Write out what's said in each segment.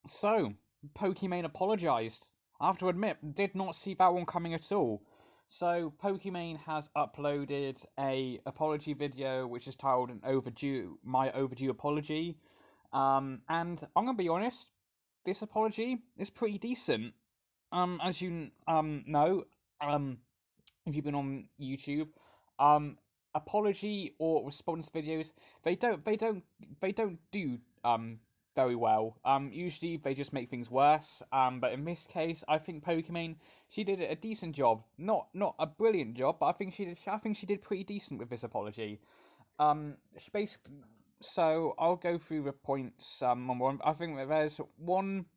So, Pokimane apologised. I have to admit, did not see that one coming at all. So, Pokimane has uploaded a apology video which is titled My Overdue Apology. And I'm gonna be honest, this apology is pretty decent. As you know, um, if you've been on YouTube, um, apology or response videos, they don't do very well. Usually they just make things worse. But in this case, I think Pokimane, she did a decent job. Not a brilliant job, but I think she did pretty decent with this apology. She basically. So I'll go through the points. On one. I think that there's one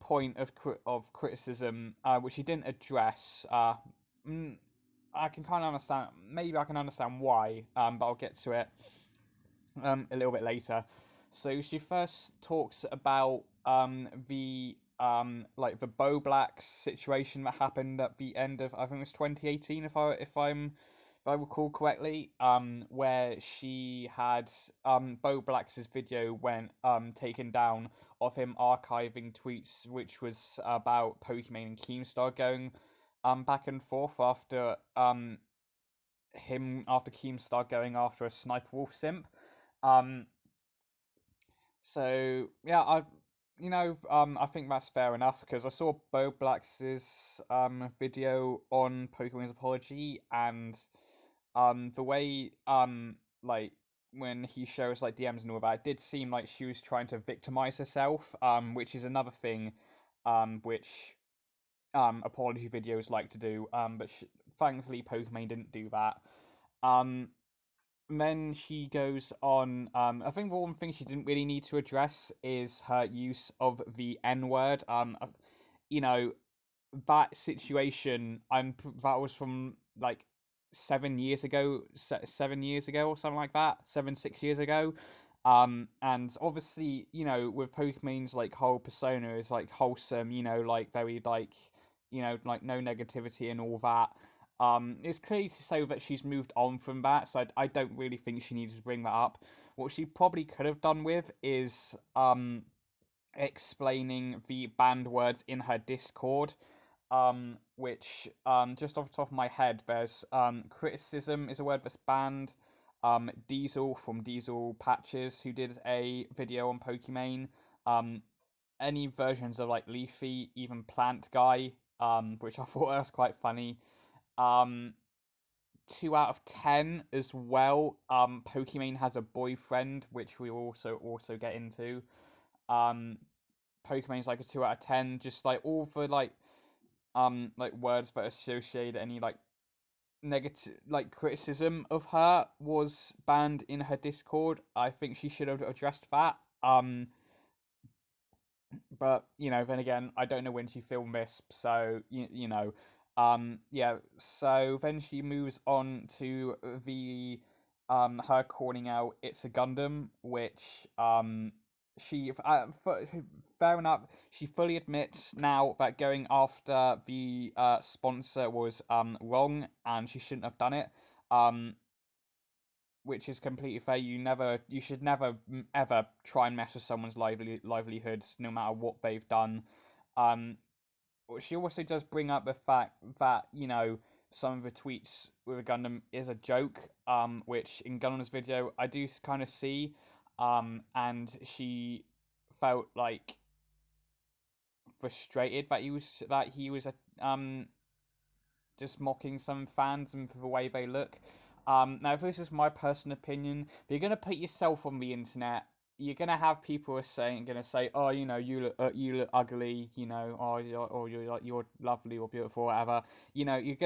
point of criticism which he didn't address. Mm, I can kind of understand. Maybe I can understand why. But I'll get to it a little bit later. So she first talks about the Bo Blacks situation that happened at the end of, I think it was 2018, if I recall correctly, where she had Bo Black's video went taken down of him archiving tweets, which was about Pokimane and Keemstar going back and forth after Keemstar going after a Sniper Wolf simp. Um, so yeah, I think that's fair enough because I saw Bo Black's video on Pokemon's apology, and the way like when he shows like DMs and all that, it did seem like she was trying to victimize herself, which is another thing which apology videos like to do, but thankfully Pokemon didn't do that. Um, then she goes on. I think the one thing she didn't really need to address is her use of the N word. You know that situation. That was from like 7 years ago, 7 years ago or something like that. 6 years ago. And obviously, with Pokemon's like whole persona is like wholesome. Like very like like no negativity and all that. It's clear to say that she's moved on from that, so I don't really think she needed to bring that up. What she probably could have done with is explaining the banned words in her Discord, which just off the top of my head, there's criticism is a word that's banned. Diesel from Diesel Patches, who did a video on Pokimane. Any versions of like Leafy, even Plant Guy, which I thought was quite funny. Um, 2 out of 10 as well. Pokimane has a boyfriend, which we also get into. Um, Pokimane's like a 2 out of 10. Just like all the like words that associate any like negative like criticism of her was banned in her Discord. I think she should have addressed that. But then again, I don't know when she filmed this, so yeah. So then she moves on to the her calling out "It's a Gundam," which she fair enough. She fully admits now that going after the sponsor was wrong, and she shouldn't have done it. Um, which is completely fair. You should never ever try and mess with someone's livelihoods, no matter what they've done. Um, she also does bring up the fact that some of the tweets with a Gundam is a joke, which in Gundam's video I do kind of see, and she felt like frustrated that he was just mocking some fans and for the way they look. Now, if this is my personal opinion, if you're gonna put yourself on the internet, you're gonna have people who are gonna say, oh, you look ugly, you're lovely or beautiful, or whatever. It's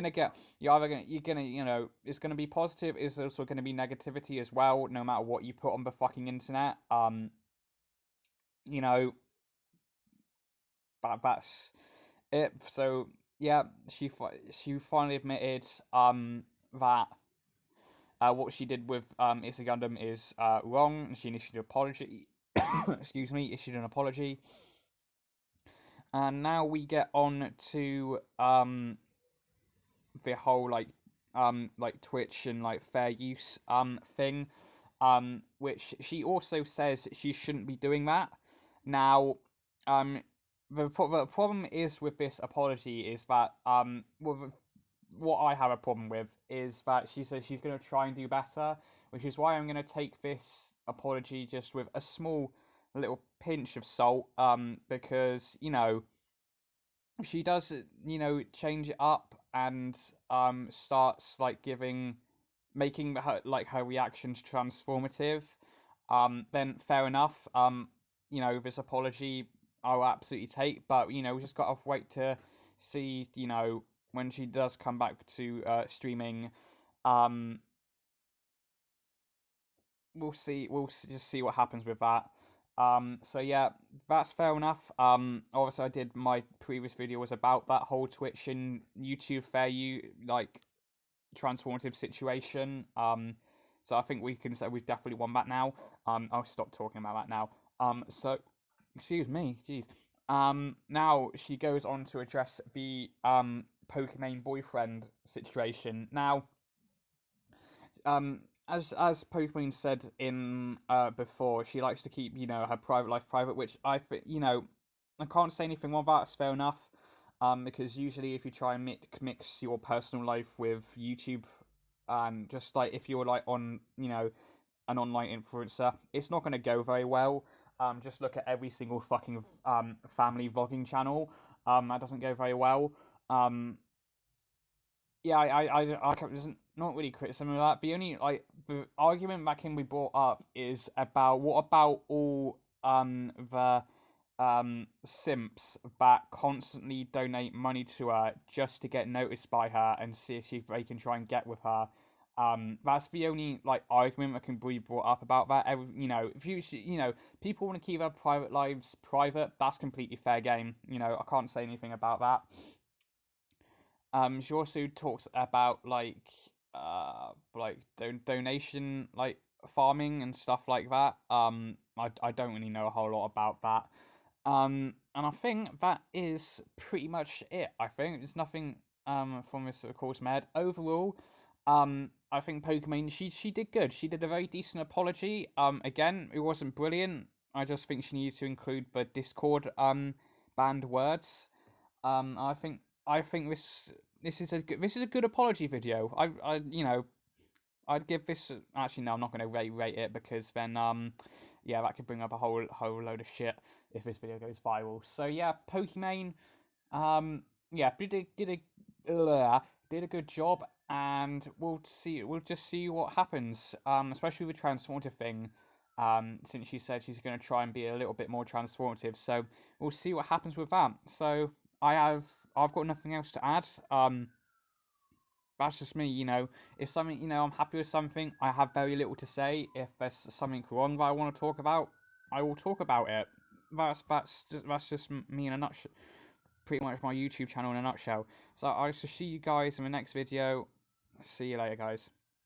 gonna be positive. It's also gonna be negativity as well, no matter what you put on the fucking internet. You know, that's it. So yeah, she finally admitted that what she did with Issa Gundam is wrong, and she issued an apology. Excuse me, issued an apology. And now we get on to the whole like Twitch and like fair use thing, which she also says she shouldn't be doing that. Now, um, the problem is with this apology is that what I have a problem with is that she says she's going to try and do better, which is why I'm going to take this apology just with a small little pinch of salt, because, she does, change it up and starts like making her reactions transformative, then fair enough. This apology I'll absolutely take, but we just gotta wait to see, when she does come back to streaming. Um, just see what happens with that. So yeah, that's fair enough. Obviously I did my previous video was about that whole Twitch and YouTube fair like transformative situation. So I think we can say we've definitely won that now. I'll stop talking about that now. So excuse me, jeez. Now she goes on to address the Pokimane boyfriend situation. Now, as Pokimane said in before, she likes to keep her private life private, which I think I can't say anything wrong about. It's fair enough. Because usually if you try and mix your personal life with YouTube, just like if you're like on an online influencer, it's not going to go very well. Just look at every single fucking family vlogging channel. That doesn't go very well. Um, yeah, there's not really criticism of that. The only the argument that can be brought up is about what about all the simps that constantly donate money to her just to get noticed by her and see if they can try and get with her. That's the only like argument that can be brought up about that. If people want to keep their private lives private, that's completely fair game. I can't say anything about that. She also talks about donation farming and stuff like that. I don't really know a whole lot about that. And I think that is pretty much it. I think there's nothing from this of course med. Overall, I think Pokimane she did good. She did a very decent apology. Again, it wasn't brilliant. I just think she needs to include the Discord banned words. I think this is a good apology video. I'd give this actually no, I'm not going to rate it because then yeah, that could bring up a whole load of shit if this video goes viral. So yeah, Pokimane yeah, did a good job, and we'll just see what happens, especially with the transformative thing. Since she said she's going to try and be a little bit more transformative, so we'll see what happens with that. So I've got nothing else to add. That's just me, If something, I'm happy with something, I have very little to say. If there's something wrong that I want to talk about, I will talk about it. That's just me in a nutshell. Pretty much my YouTube channel in a nutshell. So I shall see you guys in the next video. See you later, guys.